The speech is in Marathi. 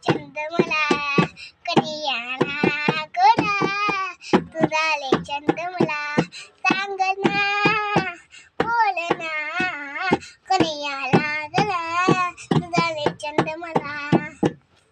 चंद मला कनियाला गोरा तुझा लय चंद मला सांग ना बोल ना कनियाला गला तुझा लय चंद मला